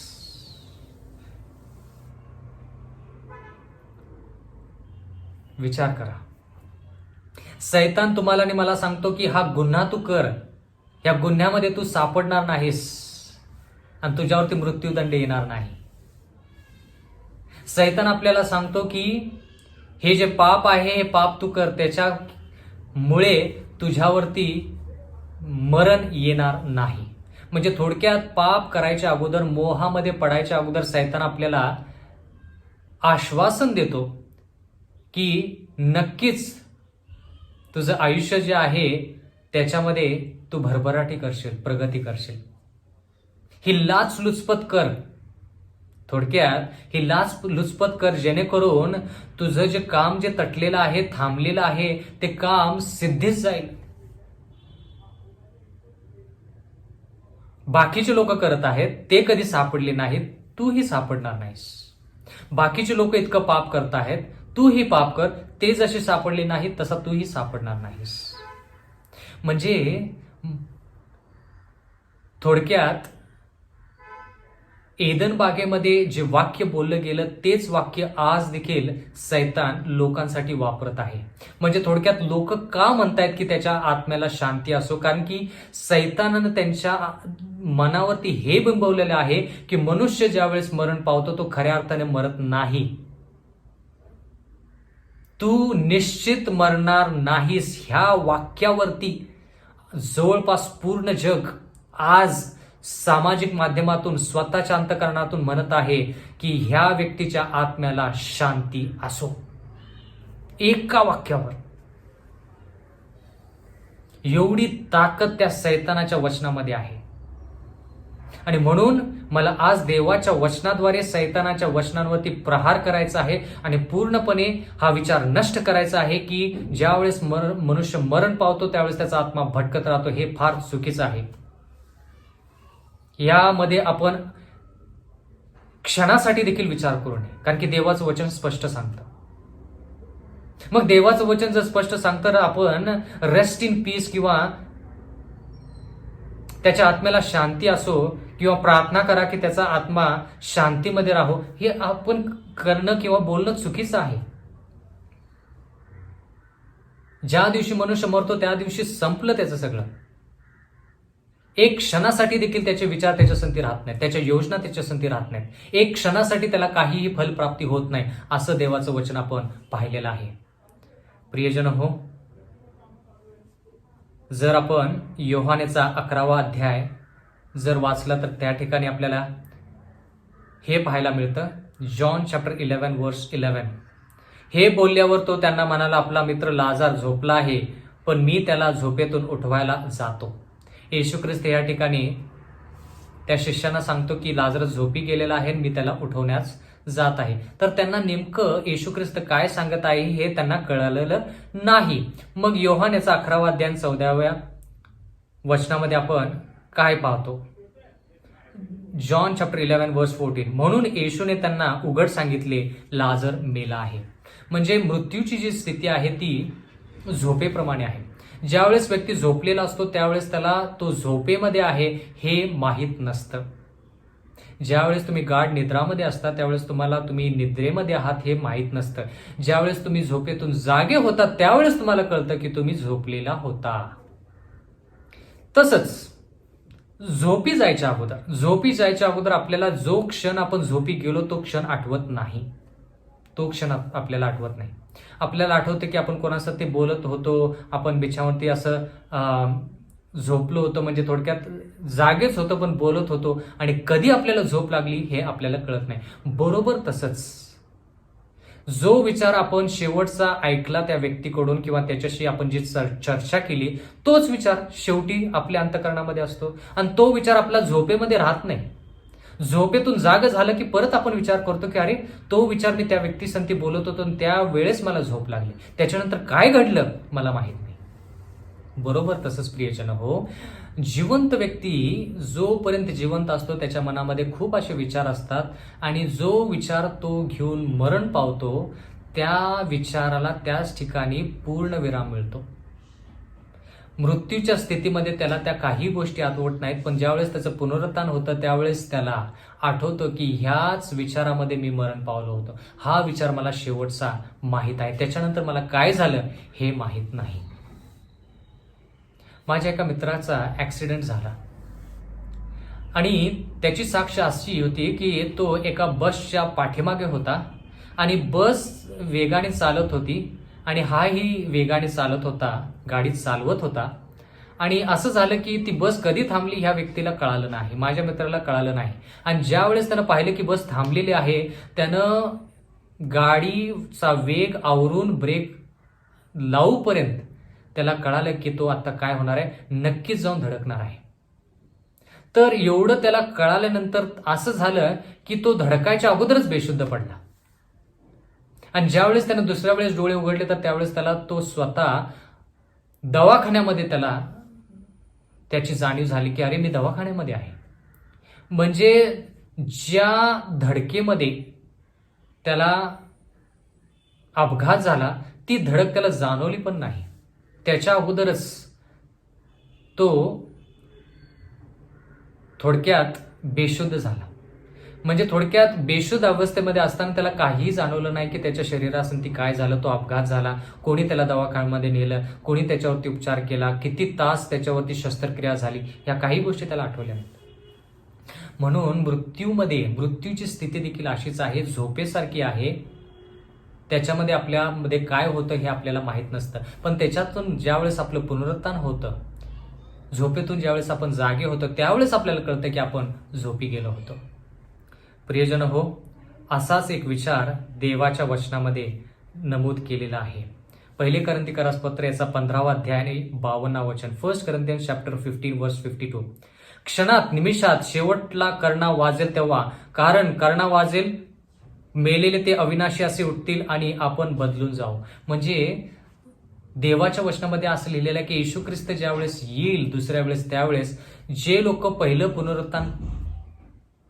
विचार करा. सैतान तुम्हाला आणि मला सांगतो की हा गुन्हा तू कर, या गुन्ह्यामध्ये तू सापडणार नाहीस आणि तुझ्यावरती मृत्यूदंड येणार नाही. सैतान आपल्याला सांगतो की हे जे पाप आहे, हे पाप तू कर, त्याच्यामुळे तुझ्यावरती मरण येणार नाही. म्हणजे थोडक्यात पाप करायच्या अगोदर, मोहामध्ये पडायच्या अगोदर सैतान आपल्याला आश्वासन देतो की नक्कीच तुझं आयुष्य जे आहे त्याच्यामध्ये तू भरभराटी करशील, प्रगती करशील. ही लाचलुचपत कर, थोडक्यात ही लाचलुचपत कर, जेणेकरून तुझं जे काम जे तटलेलं आहे, थांबलेलं आहे, ते काम सिद्धीच जाईल. बाकीचे लोक करत आहेत, ते कधी सापडले नाहीत, तूही सापडणार नाहीस. बाकीचे लोक इतकं पाप करत आहेत, तूही पाप कर, ते जसे सापडले नाहीत तसा तूही सापडणार नाहीस. म्हणजे थोडक्यात एदन बागेमध्ये जे वाक्य बोललं गेलं तेच वाक्य आज देखील सैतान लोकांसाठी वापरत आहे. म्हणजे थोडक्यात लोक का म्हणतायत की त्याच्या आत्म्याला शांती असो? कारण की सैतानानं त्यांच्या मनावरती हे बिंबवलेलं आहे की मनुष्य ज्यावेळेस मरण पावतो तो खऱ्या अर्थाने मरत नाही. तू निश्चित मरणार नाहीस, ह्या वाक्यावरती जवळपास पूर्ण जग आज सामाजिक माध्यमातून, स्वतःच्या अंतःकरणातून म्हणत आहे की ह्या व्यक्तीच्या आत्म्याला शांती असो. एका वाक्यावर एवढी ताकद त्या सैतानाच्या वचनामध्ये आहे. आणि म्हणून मला आज देवाच्या वचनाद्वारे सैतानाच्या वचनांवरती प्रहार करायचा आहे आणि पूर्णपणे हा विचार नष्ट करायचा आहे की ज्यावेळेस मनुष्य मरण पावतो त्यावेळेस त्याचा आत्मा भटकत राहतो. हे फार चुकीचं आहे. यामध्ये आपण क्षणासाठी देखील विचार करू नये, कारण की देवाचं वचन स्पष्ट सांगतं. मग देवाचं वचन जर स्पष्ट सांगतं तर आपण रेस्ट इन पीस किंवा त्याच्या आत्म्याला शांती असो किंवा प्रार्थना करा की त्याचा आत्मा शांतीमध्ये राहो, हे आपण करणं किंवा बोलणं चुकीचं आहे. ज्या दिवशी मनुष्य मरतो त्या दिवशी संपलं त्याचं सगळं. एक क्षणासाठी देखील त्याचे विचार त्याच्या संती राहत नाहीत, त्याच्या योजना त्याच्या संती राहत नाहीत. एक क्षणासाठी त्याला काहीही फलप्राप्ती होत नाही, असं देवाचं वचन आपण पाहिलेलं आहे. प्रियजन हो, जर आपण योहानेचा 11वा अध्याय जर वाचला तर त्या ठिकाणी आपल्याला हे पाहायला मिळतं. जॉन चॅप्टर 11 वर्स 11. हे बोलल्यावर तो त्यांना म्हणाला, आपला मित्र लाजार झोपला आहे, पण मी त्याला झोपेतून उठवायला जातो. येशू ख्रिस्त या ठिकाणी त्या शिष्यांना सांगतो की लाजरस झोपी गेलेला आहे, मी त्याला उठवण्यास जात आहे. तर त्यांना नेमकं येशू ख्रिस्त काय सांगत आहे हे त्यांना कळलेलं नाही. मग योहान याचा 11वा अध्याय 14व्या वचनामध्ये आपण काय पाहतो? जॉन चॅप्टर 11 वर्स 14. म्हणून येशूने त्यांना उघड सांगितले, लाजर मेला आहे. म्हणजे मृत्यूची जी स्थिती आहे ती झोपेप्रमाणे आहे. ज्यावेळेस व्यक्ती झोपलेला असतो त्यावेळेस त्याला तो झोपेमध्ये आहे हे माहीत नसतं. ज्यावेळेस तुम्ही गाढ निद्रामध्ये असता त्यावेळेस तुम्हाला तुम्ही निद्रेमध्ये आहात हे माहीत नसतं. ज्यावेळेस तुम्ही झोपेतून जागे होता त्यावेळेस तुम्हाला कळतं की तुम्ही झोपलेला होता. तसंच झोपी जायच्या अगोदर आपल्याला जो क्षण आपण झोपी गेलो तो क्षण आठवत नाही. तो क्षण आपल्याला आठवत नाही. आपल्याला आठवते की आपण कोणासं ते बोलत होतो, आपण बिछावरती असं झोपलो होतो, म्हणजे थोडक्यात जागेच होतो पण बोलत होतो, आणि कधी आपल्याला झोप लागली हे आपल्याला कळत नाही. बरोबर तसंच जो विचार आपण शेवटचा ऐकला त्या व्यक्तीकडून किंवा त्याच्याशी आपण जी चर्चा केली तोच विचार शेवटी आपल्या अंतःकरणामध्ये असतो, आणि तो विचार आपला झोपेमध्ये राहत नाही. झोपेतून जाग झालं की परत आपण विचार करतो की अरे तो विचार मी त्या व्यक्तीसंती बोलत होतो आणि त्यावेळेस मला झोप लागली, त्याच्यानंतर काय घडलं मला माहित नाही. बरोबर तसंच प्रियजन हो, जिवंत व्यक्ती जोपर्यंत जिवंत असतो त्याच्या मनामध्ये खूप असे विचार असतात, आणि जो विचार तो घेऊन मरण पावतो त्या विचाराला त्याच ठिकाणी पूर्ण विराम मिळतो. मृत्यूच्या स्थितीमध्ये त्याला त्या काही गोष्टी आठवत नाहीत, पण ज्यावेळेस त्याचं पुनरुत्थान होतं त्यावेळेस त्याला आठवतं की ह्याच विचारामध्ये मी मरण पावलो होतो, हा विचार मला शेवटचा माहीत आहे, त्याच्यानंतर मला काय झालं हे माहीत नाही. माझ्या एका मित्राचा ऍक्सिडेंट झाला आणि त्याची साक्ष अशी होती की तो एका बसच्या पाठीमागे होता आणि बस वेगाने चालत होती आणि हाही वेगाने चालत होता, गाडी चालवत होता, आणि असं झालं की ती बस कधी थांबली ह्या व्यक्तीला कळालं नाही, माझ्या मित्राला कळालं नाही. आणि ज्या वेळेस त्यानं पाहिलं की बस थांबलेली आहे त्यानं गाडीचा वेग आवरून ब्रेक लावूपर्यंत त्याला कळालं की तो आता काय होणार आहे, नक्कीच जाऊन धडकणार आहे. तर एवढं त्याला कळाल्यानंतर असं झालं की तो धडकायच्या अगोदरच बेशुद्ध पडला, आणि ज्यावेळेस त्यानं दुसऱ्या वेळेस डोळे उघडले तर त्यावेळेस त्याला तो स्वतः दवाखान्यामध्ये त्याची जाणीव झाली की अरे मी दवाखान्यामध्ये आहे. म्हणजे ज्या धडकेमध्ये त्याला अपघात झाला ती धडक त्याला जाणवली पण नाही, त्याच्या अगोदरच तो थोडक्यात बेशुद्ध झाला. म्हणजे थोडक्यात बेशुद्ध अवस्थेमध्ये असताना त्याला काहीही जाणवलं नाही की त्याच्या शरीरासंती काय झालं, तो अपघात झाला, कोणी त्याला दवाखान्यामध्ये नेलं, कोणी त्याच्यावरती उपचार केला, किती तास त्याच्यावरती शस्त्रक्रिया झाली, या काही गोष्टी त्याला आठवल्या नाहीत. म्हणून मृत्यूची स्थिती देखील अशीच आहे, झोपेसारखी आहे. त्याच्यामध्ये आपल्यामध्ये काय होतं हे आपल्याला माहीत नसतं, पण त्याच्यातून ज्यावेळेस आपलं पुनरुत्थान होतं, झोपेतून ज्यावेळेस आपण जागे होतो त्यावेळेस आपल्याला कळतं की आपण झोपी गेलो होतो. प्रियजन हो, असाच एक विचार देवाच्या वचनामध्ये नमूद केलेला आहे. 1 कोरिन्थियस पत्र याचा 15वा अध्याय आणि 52 वचन, 1 Corinthians chapter 15 verse 52. क्षणात निमिषात शेवटला कर्णा वाजेल तेव्हा, कारण कर्णा वाजेल मेलेले ते अविनाशी असे उठतील आणि आपण बदलून जाऊ. म्हणजे देवाच्या वचनामध्ये असं लिहिलेलं आहे की येशू ख्रिस्त ज्यावेळेस येईल दुसऱ्या वेळेस त्यावेळेस जे लोक पहिलं पुनरुत्थान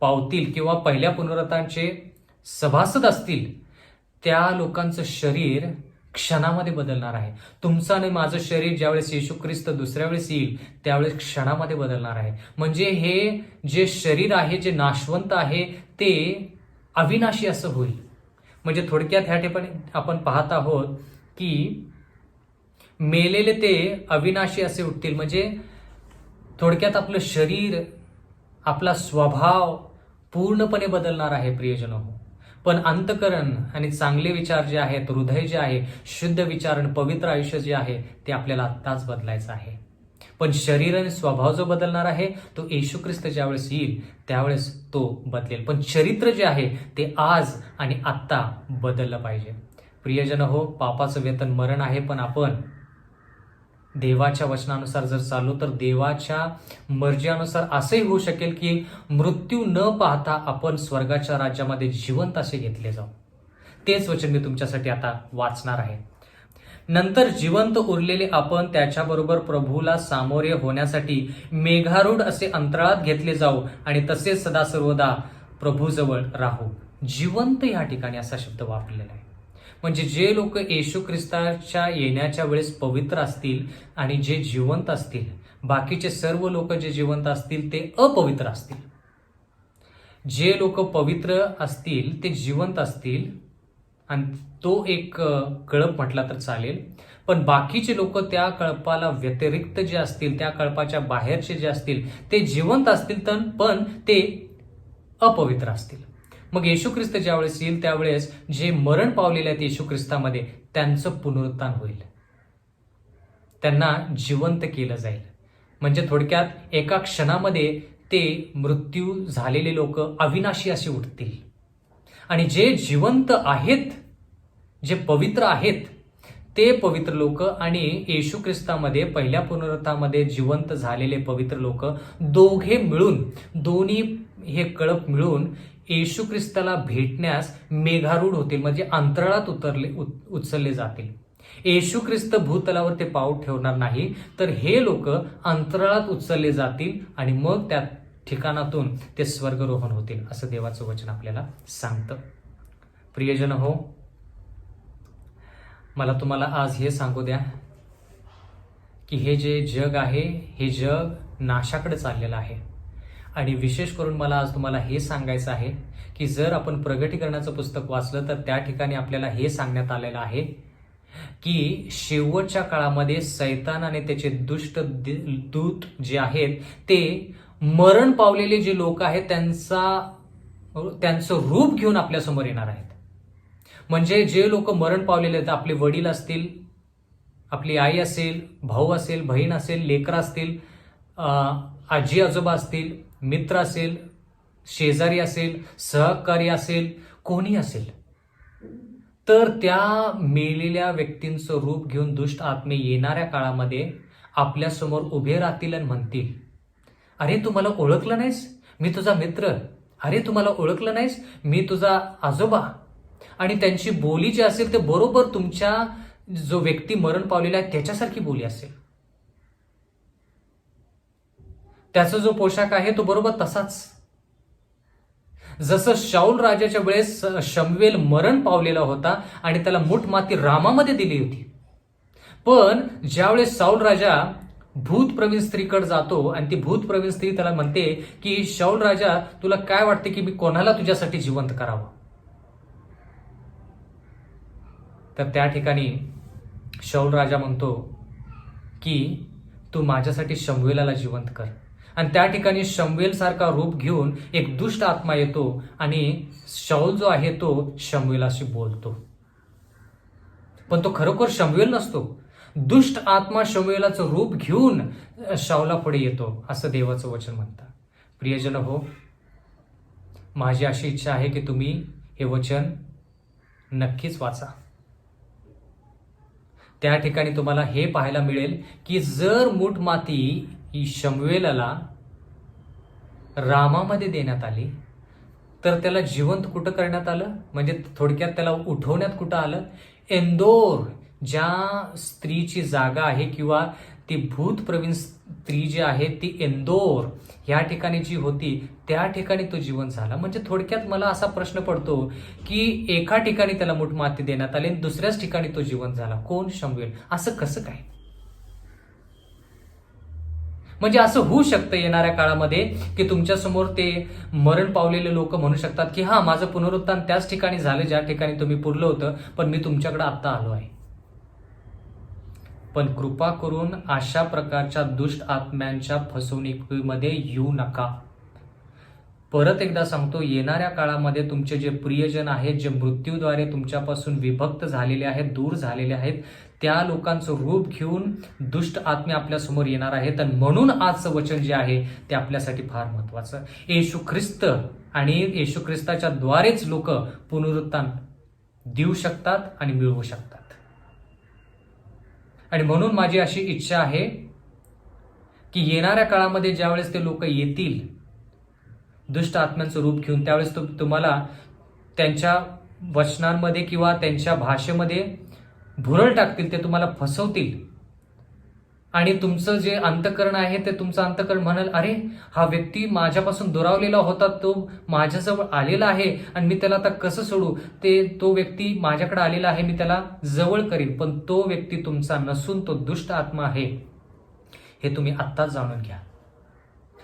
पावतील किंवा पहिल्या पुनरुत्थानाचे सभासद असतील त्या लोकांचं शरीर क्षणामध्ये बदलणार आहे. तुमचं आणि माझं शरीर ज्यावेळेस येशू ख्रिस्त दुसऱ्या वेळेस येईल त्यावेळेस क्षणामध्ये बदलणार आहे. म्हणजे हे जे शरीर आहे जे नाशवंत आहे ते अविनाशी असं होईल. म्हणजे थोडक्यात ह्या ठिकाणी आपण पाहत आहोत की मेलेले ते अविनाशी असे उठतील. म्हणजे थोडक्यात आपलं शरीर, आपला स्वभाव पूर्णपणे बदलणार आहे प्रियजन हो. पण अंतकरण आणि चांगले विचार जे आहेत, हृदय जे आहे, शुद्ध विचार आणि पवित्र आयुष्य जे आहे ते आपल्याला आत्ताच बदलायचं आहे. पण शरीर आणि स्वभाव जो बदलणार आहे तो येशू ख्रिस्त ज्यावेळेस येईल त्यावेळेस तो बदलेल. पण चरित्र जे आहे ते आज आणि आत्ता बदललं पाहिजे. प्रियजन हो, पापाचं वेतन मरण आहे, पण आपण देवाच्या वचनानुसार जर चालू तर देवाच्या मर्जीनुसार असंही होऊ शकेल की मृत्यू न पाहता आपण स्वर्गाच्या राज्यामध्ये जिवंत असे घेतले जाऊ. तेच वचन मी तुमच्यासाठी आता वाचणार आहे. नंतर जिवंत उरलेले आपण त्याच्याबरोबर प्रभूला सामोरे होण्यासाठी मेघारूढ असे अंतराळात घेतले जाऊ आणि तसेच सदा सर्वदा प्रभूजवळ राहू. जिवंत या ठिकाणी असा शब्द वापरलेला आहे. म्हणजे जे लोक येशू ख्रिस्ताच्या येण्याच्या वेळेस पवित्र असतील आणि जे जिवंत असतील, बाकीचे सर्व लोक जे जिवंत असतील ते अपवित्र असतील. जे लोक पवित्र असतील ते जिवंत असतील आणि तो एक कळप म्हटला तर चालेल. पण बाकीचे लोक त्या कळपाला व्यतिरिक्त जे असतील, त्या कळपाच्या बाहेरचे जे असतील ते जिवंत असतील तर पण ते अपवित्र असतील. मग येशू ख्रिस्त ज्यावेळेस येईल त्यावेळेस जे मरण पावलेले आहेत येशू ख्रिस्तामध्ये त्यांचं पुनरुत्थान होईल, त्यांना जिवंत केलं जाईल. म्हणजे थोडक्यात एका क्षणामध्ये ते मृत्यू झालेले लोक अविनाशी असे उठतील आणि जे जिवंत आहेत, जे पवित्र आहेत ते पवित्र लोक आणि येशू ख्रिस्तामध्ये पहिल्या पुनरुत्थानामध्ये जिवंत झालेले पवित्र लोक दोघे मिळून, दोन्ही हे कळप मिळून येशू ख्रिस्ताला भेटण्यास मेघारूढ होतील, म्हणजे अंतराळात उचलले जातील. येशू ख्रिस्त भूतलावर ते पाऊल ठेवणार नाही, तर हे लोक अंतराळात उचलले जातील आणि मग त्या ठिकाणातून ते स्वर्गरोहण होतील, असं देवाचं वचन आपल्याला सांगतं. प्रियजन हो, मला तुम्हाला आज हे सांगू द्या की हे जे जग आहे हे जग नाशाकडे चाललेलं आहे. आणि विशेष करून मला आज तुम्हाला हे सांगायचं आहे की जर आपण प्रगटीकरणाचं पुस्तक वाचलं तर त्या ठिकाणी आपल्याला हे सांगण्यात आलेलं आहे की शेवटच्या काळामध्ये सैतान आणि त्याचे दुष्ट दूत जे आहेत ते मरण पावलेले जे लोक आहेत त्यांचं रूप घेऊन आपल्यासमोर येणार आहेत. म्हणजे जे लोक मरण पावलेले आहेत, आपले वडील असतील, आपली आई असेल, भाऊ असेल, बहीण असेल, लेकरं असतील, आजी आजोबा असतील, मित्र असेल, शेजारी असेल, सहकारी असेल, कोणी असेल, तर त्या मेलेल्या व्यक्तींचं रूप घेऊन दुष्ट आत्मे येणाऱ्या काळामध्ये आपल्यासमोर उभे राहतील आणि म्हणतील, अरे तू मला ओळखलं नाहीस, मी तुझा मित्र. अरे तू मला ओळखलं नाहीस, मी तुझा आजोबा. आणि त्यांची बोली जी असेल ते बरोबर तुमच्या जो व्यक्ती मरण पावलेला आहे त्याच्यासारखी बोली असेल. त्याचा जो पोशाख आहे तो बरोबर तसाच. जसं शाऊल राजाच्या वेळेस शमवेल मरण पावलेला होता आणि त्याला मूठ माती रामामध्ये दिली होती, पण ज्यावेळेस शाऊल राजा भूत प्रवीण स्त्रीकडे जातो आणि ती भूत प्रवीण स्त्री त्याला म्हणते की शाऊल राजा, तुला काय वाटते की मी कोणाला तुझ्यासाठी जिवंत करावं? तर त्या ठिकाणी शाऊल राजा म्हणतो की तू माझ्यासाठी शमवेलाला जिवंत कर. आणि त्या ठिकाणी शमवेल सारखा रूप घेऊन एक दुष्ट आत्मा येतो आणि शाऊल जो आहे तो शमवेलाशी बोलतो, पण तो खरोखर शमवेल नसतो. दुष्ट आत्मा शमवेलाचं रूप घेऊन शाऊला पुढे येतो, असं देवाचं वचन म्हणतं. प्रियजन हो, माझी अशी इच्छा आहे की तुम्ही हे वचन नक्कीच वाचा. त्या ठिकाणी तुम्हाला हे पाहायला मिळेल की जर मूठ माती ही शमवेलाला रामामध्ये देण्यात आली तर त्याला जिवंत कुठं करण्यात आलं, म्हणजे थोडक्यात त्याला उठवण्यात कुठं आलं? एंदोर, ज्या स्त्रीची जागा आहे किंवा ती भूत प्रवीण स्त्री जी आहे ती एंदोर ह्या ठिकाणी जी होती त्या ठिकाणी तो जिवंत झाला. म्हणजे थोडक्यात मला असा प्रश्न पडतो की एका ठिकाणी त्याला मूठ माती देण्यात आली आणि दुसऱ्याच ठिकाणी तो जिवंत झाला. कोण? शमवेल. असं कसं काय? म्हणजे असं होऊ शकतं येणाऱ्या काळामध्ये की तुमच्यासमोर ते मरण पावलेले लोक म्हणू शकतात की हा, माझं पुनरुत्थान त्याच ठिकाणी झालं ज्या ठिकाणी तुम्ही पुरलं होतं, पण मी तुमच्याकडे आत्ता आलो आहे. पण कृपा करून अशा प्रकारच्या दुष्ट आत्म्यांच्या फसवणुकीमध्ये येऊ नका. परत एकदा सांगतो, येणाऱ्या काळामध्ये तुमचे जे प्रियजन आहेत, जे मृत्यूद्वारे तुमच्यापासून विभक्त झालेले आहेत, दूर झालेले आहेत, त्या लोकांचं रूप घेऊन दुष्ट आत्मे आपल्या समोर येणार आहेत. आणि म्हणून आजचं वचन जे आहे ते आपल्यासाठी फार महत्वाचं. येशू ख्रिस्त आणि येशू ख्रिस्ताच्या द्वारेच लोक पुनरुत्थान देऊ शकतात आणि मिळवू शकतात. आणि म्हणून माझी अशी इच्छा आहे की येणाऱ्या काळामध्ये ज्यावेळेस ते लोक येतील दुष्ट आत्म्यांचं रूप घेऊन, त्यावेळेस तुम्हाला त्यांच्या वचनांमध्ये किंवा त्यांच्या भाषेमध्ये भुरळ टाकतील, ते तुम्हाला फसवतील. आणि तुमचं जे अंतःकरण आहे ते तुमचं अंतःकरण म्हणाल, अरे हा व्यक्ती माझ्यापासून दुरावलेला होता, तो माझ्याजवळ आलेला आहे आणि मी त्याला आता कसं सोडू, तो व्यक्ती माझ्याकडे आलेला आहे, मी त्याला जवळ करीन. पण तो व्यक्ती तुमचा नसून तो दुष्ट आत्मा आहे, हे तुम्ही आत्ताच जाणून घ्या.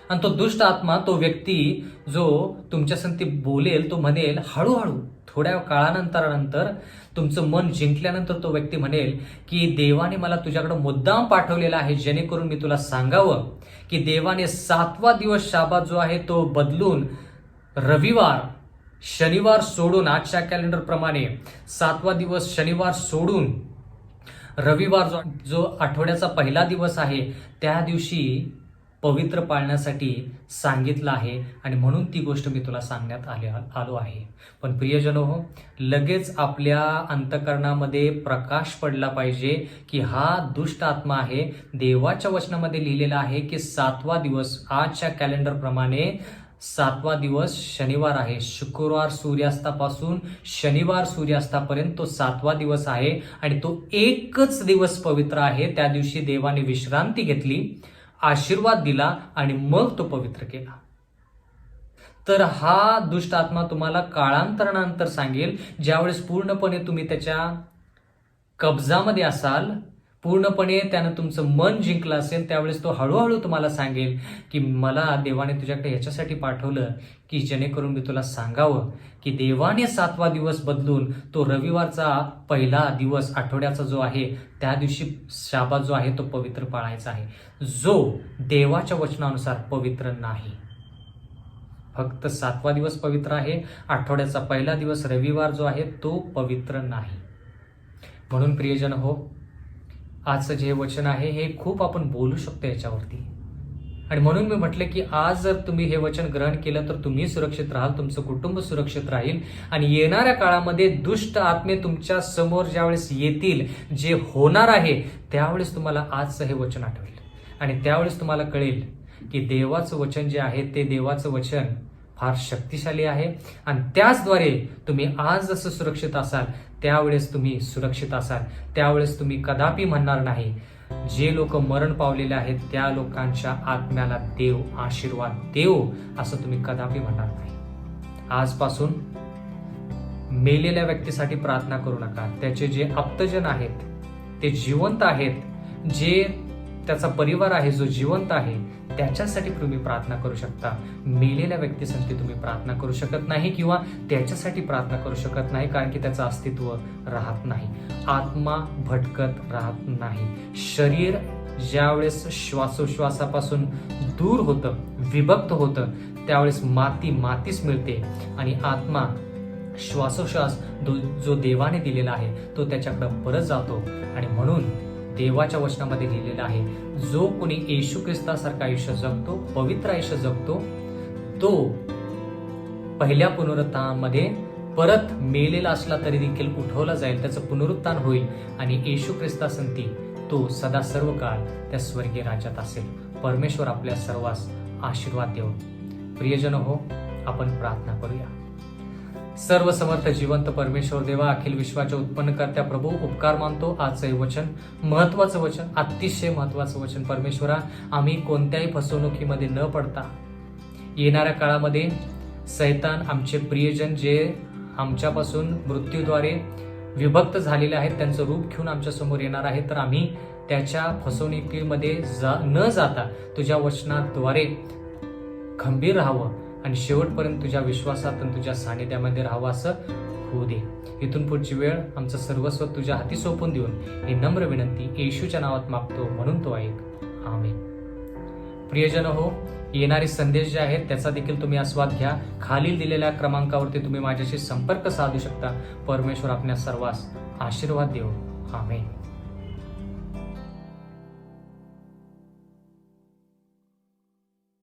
आणि तो दुष्ट आत्मा, तो व्यक्ती जो तुमच्या संगती बोलेल, तो म्हणेल हळूहळू थोड्या काळानंतर तुमचं मन जिंकल्यानंतर तो व्यक्ती म्हणेल की देवाने मला तुझ्याकडे मुद्दाम पाठवलेला आहे, जेणेकरून मी तुला सांगावं की देवाने 7वा दिवस शाबात जो आहे तो बदलून रविवार, शनिवार सोडून, आजच्या कॅलेंडर प्रमाणे 7वा दिवस शनिवार सोडून रविवार जो आठवड्याचा पहिला दिवस आहे त्या दिवशी पवित्र पाळण्यासाठी सांगितलं आहे. आणि म्हणून ती गोष्ट मी तुला सांगण्यात आलो आहे. पण प्रियजनो हो, लगेच आपल्या अंतःकरणामध्ये प्रकाश पडला पाहिजे की हा दुष्ट आत्मा आहे. देवाच्या वचनामध्ये लिहिलेला आहे की 7वा दिवस, आजच्या कॅलेंडर प्रमाणे 7वा दिवस शनिवार आहे. शुक्रवार सूर्यास्तापासून शनिवार सूर्यास्तापर्यंत तो 7वा दिवस आहे आणि तो एकच दिवस पवित्र आहे. त्या दिवशी देवाने विश्रांती घेतली, आशीर्वाद दिला आणि मग तो पवित्र केला. तर हा दुष्ट आत्मा तुम्हाला काळांतरानंतर सांगेल, ज्यावेळेस पूर्णपणे तुम्ही त्याच्या कब्जामध्ये असाल, पूर्णपणे त्यानं तुमचं मन जिंकलं असेल, त्यावेळेस तो हळूहळू तुम्हाला सांगेल की मला देवाने तुझ्याकडे ह्याच्यासाठी पाठवलं की जेणेकरून मी तुला सांगावं की देवाने 7वा दिवस बदलून तो रविवारचा पहिला दिवस आठवड्याचा जो आहे त्या दिवशी शाबात जो आहे तो पवित्र पाळायचा आहे, जो देवाच्या वचनानुसार पवित्र नाही. फक्त 7वा दिवस पवित्र आहे, आठवड्याचा पहिला दिवस रविवार जो आहे तो पवित्र नाही. म्हणून प्रियजन हो, आजचं जे वचन आहे हे खूप आपण बोलू शकतो याच्यावरती. आणि म्हणून मी म्हटलं की आज जर तुम्ही हे वचन ग्रहण केलं तर तुम्ही सुरक्षित राहाल, तुमचं कुटुंब सुरक्षित राहील. आणि येणाऱ्या काळामध्ये दुष्ट आत्मे तुमच्या समोर ज्यावेळेस येतील, जे होणार आहे, त्यावेळेस तुम्हाला आजचं हे वचन आठवेल आणि त्यावेळेस तुम्हाला कळेल की देवाचं वचन जे आहे ते देवाचं वचन फार शक्तिशाली आहे. आणि त्याचद्वारे तुम्ही आज जसं सुरक्षित असाल त्यावेळेस तुम्ही सुरक्षित असाल. त्यावेळेस तुम्ही कदापि म्हणणार नाही, जे लोक मरण पावलेले आहेत त्या लोकांच्या आत्म्याला देव आशीर्वाद देव, असं तुम्ही कदापि म्हणणार नाही. आजपासून मेलेल्या व्यक्तीसाठी प्रार्थना करू नका. त्याचे जे आप्तजन आहेत ते जिवंत आहेत, जे त्याचा परिवार आहे जो जिवंत आहे त्याच्यासाठी तुम्ही प्रार्थना करू शकता. मेलेल्या व्यक्तीसाठी तुम्ही प्रार्थना करू शकत नाही किंवा त्याच्यासाठी प्रार्थना करू शकत नाही, कारण की त्याचं अस्तित्व राहत नाही. आत्मा भटकत राहत नाही. शरीर ज्यावेळेस श्वासोश्वासापासून दूर होतं, विभक्त होतं, त्यावेळेस मातीच मिळते आणि आत्मा श्वासोश्वास जो देवाने दिलेला आहे तो त्याच्याकडे परत जातो. आणि म्हणून देवाच्या वचनामध्ये लिहिलेलं आहे, जो कोणी येशू ख्रिस्तासारखं आयुष्य जगतो, पवित्र आयुष्य जगतो, तो पहिल्या पुनरुत्थानामध्ये परत मेलेला असला तरी देखील उठवला जाईल, त्याचं पुनरुत्थान होईल आणि येशू ख्रिस्तासंती तो सदा सर्व काळ त्या स्वर्गीय राज्यात असेल. परमेश्वर आपल्या सर्वांस आशीर्वाद देव. प्रियजन हो, आपण प्रार्थना करूया. सर्व समर्थ जिवंत परमेश्वर देवा, अखिल विश्वाच्या उत्पन्नकर्त्या प्रभू, उपकार मानतो आजचं हे वचन, महत्वाचं वचन, अतिशय महत्वाचं वचन. परमेश्वरा, आम्ही कोणत्याही फसवणुकीमध्ये न पडता येणाऱ्या काळामध्ये सैतान, आमचे प्रियजन जे आमच्यापासून मृत्यूद्वारे विभक्त झालेले आहेत, त्यांचं रूप घेऊन आमच्या समोर येणार आहे, तर आम्ही त्याच्या फसवणुकीमध्ये न जाता तुझ्या वचनाद्वारे खंबीर राहावं आणि शेवटपर्यंत तुझ्या विश्वासात आणि तुझ्या सानिध्यामध्ये राहावं असं होऊ दे. इथून पुढची वेळ आमचं सर्वस्व तुझ्या हाती सोपून देऊन ही नम्र विनंती येशूच्या नावात मागतो, म्हणून तो ऐक. आमेन. प्रियजन हो, येणारे संदेश जे आहेत त्याचा देखील तुम्ही आस्वाद घ्या. खालील दिलेल्या क्रमांकावरती तुम्ही माझ्याशी संपर्क साधू शकता. परमेश्वर आपल्या सर्वांस आशीर्वाद देव. आमेन.